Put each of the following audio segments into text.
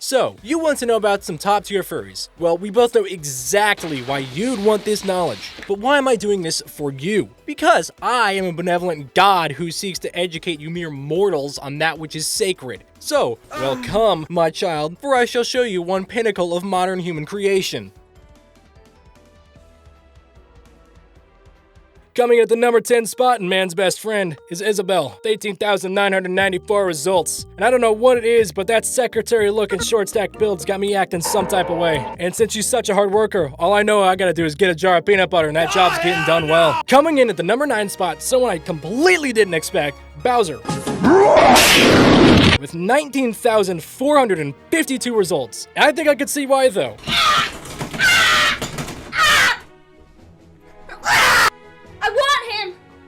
So, you want to know about some top tier furries. Well, we both know exactly why you'd want this knowledge. But why am I doing this for you? Because I am a benevolent god who seeks to educate you mere mortals on that which is sacred. So, welcome, my child, for I shall show you one pinnacle of modern human creation. Coming at the number 10 spot and man's best friend is Isabel, with 18,994 results. And I don't know what it is, but that secretary looking short stack build's got me acting some type of way. And since she's such a hard worker, all I know I gotta do is get a jar of peanut butter and that job's getting done well. Coming in at the number 9 spot, someone I completely didn't expect, Bowser. With 19,452 results. I think I could see why though.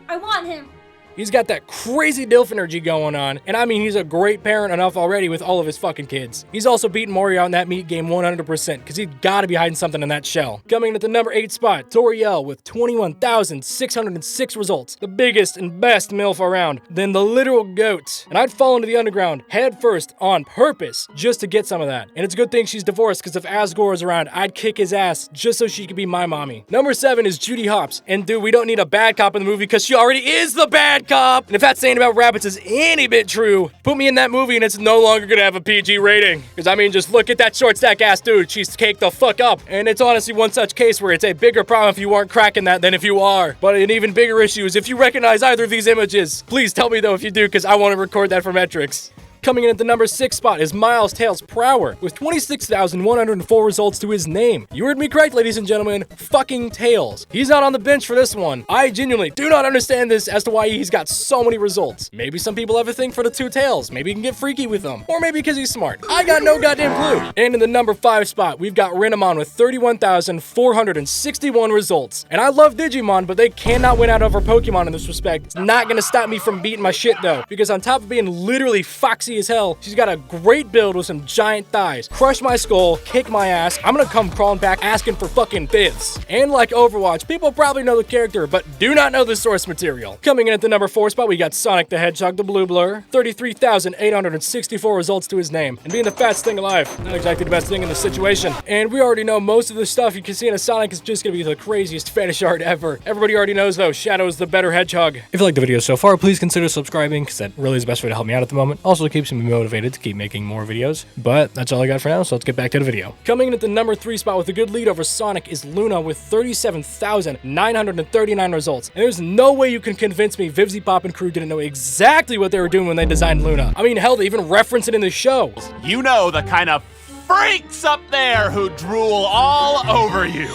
I want him. He's got that crazy DILF energy going on, and I mean he's a great parent enough already with all of his fucking kids. He's also beaten Mario in that meat game 100%, because he's gotta be hiding something in that shell. Coming at the number 8 spot, Toriel with 21,606 results. The biggest and best MILF around. Then the literal GOAT. And I'd fall into the underground head first on purpose just to get some of that. And it's a good thing she's divorced, because if Asgore was around, I'd kick his ass just so she could be my mommy. Number 7 is Judy Hopps. And dude, we don't need a bad cop in the movie because she already is the bad cop. And if that saying about rabbits is any bit true, put me in that movie and it's no longer gonna have a PG rating. Because I mean, just look at that short stack ass dude. She's caked the fuck up. And it's honestly one such case where it's a bigger problem if you aren't cracking that than if you are. But an even bigger issue is if you recognize either of these images. Please tell me though if you do, because I want to record that for metrics. Coming in at the number 6 spot is Miles Tails Prower, with 26,104 results to his name. You heard me correct, ladies and gentlemen, fucking Tails. He's not on the bench for this one. I genuinely do not understand this as to why he's got so many results. Maybe some people have a thing for the 2 tails. Maybe he can get freaky with them. Or maybe because he's smart. I got no goddamn clue. And in the number 5 spot, we've got Renamon with 31,461 results. And I love Digimon, but they cannot win out over Pokemon in this respect. It's not gonna stop me from beating my shit though, because on top of being literally foxy as hell, she's got a great build with some giant thighs. Crush my skull, kick my ass. I'm gonna come crawling back asking for fucking fifths. And like Overwatch, people probably know the character, but do not know the source material. Coming in at the number 4 spot, we got Sonic the Hedgehog, the Blue Blur. 33,864 results to his name. And being the fastest thing alive, not exactly the best thing in this situation. And we already know most of the stuff you can see in a Sonic is just gonna be the craziest fetish art ever. Everybody already knows though, Shadow is the better hedgehog. If you like the video so far, please consider subscribing, because that really is the best way to help me out at the moment. Also keeps me motivated to keep making more videos. But that's all I got for now, so let's get back to the video. Coming in at the number 3 spot with a good lead over Sonic is Luna with 37,939 results. And there's no way you can convince me Vivzy Pop and crew didn't know exactly what they were doing when they designed Luna. I mean, hell, they even reference it in the show. You know, the kind of freaks up there who drool all over you.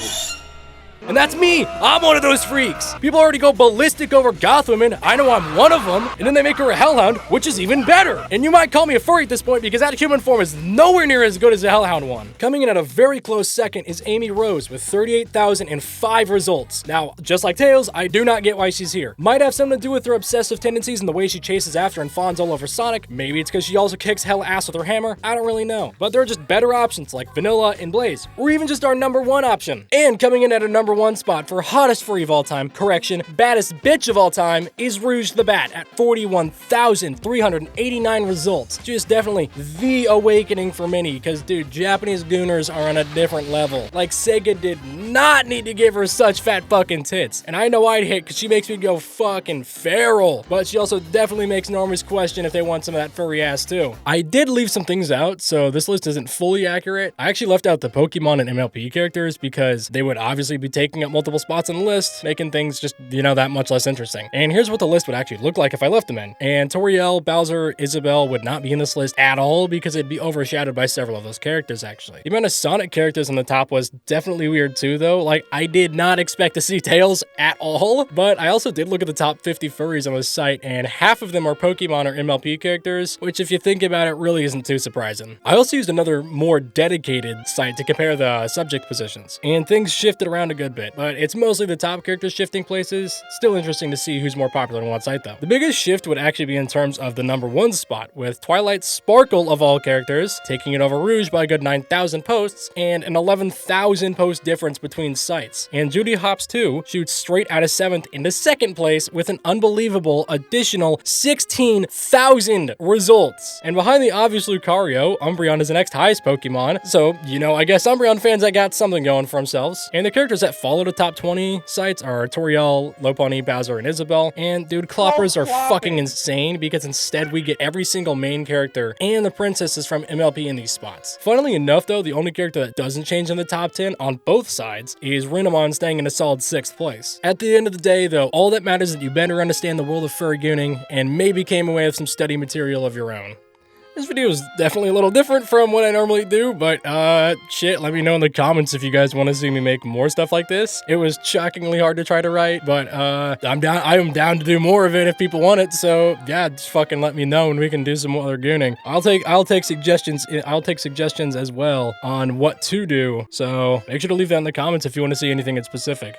And that's me! I'm one of those freaks! People already go ballistic over goth women, I know I'm one of them, and then they make her a hellhound, which is even better! And you might call me a furry at this point because that human form is nowhere near as good as the hellhound one. Coming in at a very close second is Amy Rose with 38,005 results. Now, just like Tails, I do not get why she's here. Might have something to do with her obsessive tendencies and the way she chases after and fawns all over Sonic. Maybe it's because she also kicks hell ass with her hammer. I don't really know. But there are just better options like Vanilla and Blaze, or even just our number 1 option. And coming in at a number 1 spot for hottest furry of all time, correction, baddest bitch of all time, is Rouge the Bat at 41,389 results. Just definitely the awakening for many, because dude, Japanese gooners are on a different level. Like, Sega did not need to give her such fat fucking tits. And I know I'd hit because she makes me go fucking feral. But she also definitely makes normies question if they want some of that furry ass too. I did leave some things out, so this list isn't fully accurate. I actually left out the Pokemon and MLP characters because they would obviously be taking up multiple spots on the list, making things just, you know, that much less interesting. And here's what the list would actually look like if I left them in. And Toriel, Bowser, Isabel would not be in this list at all because it'd be overshadowed by several of those characters actually. The amount of Sonic characters on the top was definitely weird too though. Like, I did not expect to see Tails at all, but I also did look at the top 50 furries on this site and half of them are Pokemon or MLP characters, which if you think about it really isn't too surprising. I also used another more dedicated site to compare the subject positions, and things shifted around a good good bit, but it's mostly the top characters shifting places. Still interesting to see who's more popular on what site though. The biggest shift would actually be in terms of the number 1 spot, with Twilight Sparkle of all characters taking it over Rouge by a good 9,000 posts and an 11,000 post difference between sites. And Judy Hopps 2 shoots straight out of 7th into 2nd place with an unbelievable additional 16,000 results. And behind the obvious Lucario, Umbreon is the next highest Pokemon, so, you know, I guess Umbreon fans that got something going for themselves. And the characters that follow the top 20 sites are Toriel, Lopunny, Bowser, and Isabelle. And dude, Cloppers are fucking insane because instead we get every single main character and the princesses from MLP in these spots. Funnily enough though, the only character that doesn't change in the top 10 on both sides is Renamon staying in a solid 6th place. At the end of the day though, all that matters is that you better understand the world of furry gooning and maybe came away with some study material of your own. This video is definitely a little different from what I normally do, but shit, let me know in the comments if you guys want to see me make more stuff like this. It was shockingly hard to try to write, but I am down to do more of it if people want it, so yeah, just fucking let me know and we can do some other gooning. I'll take suggestions as well on what to do, so make sure to leave that in the comments if you want to see anything in specific.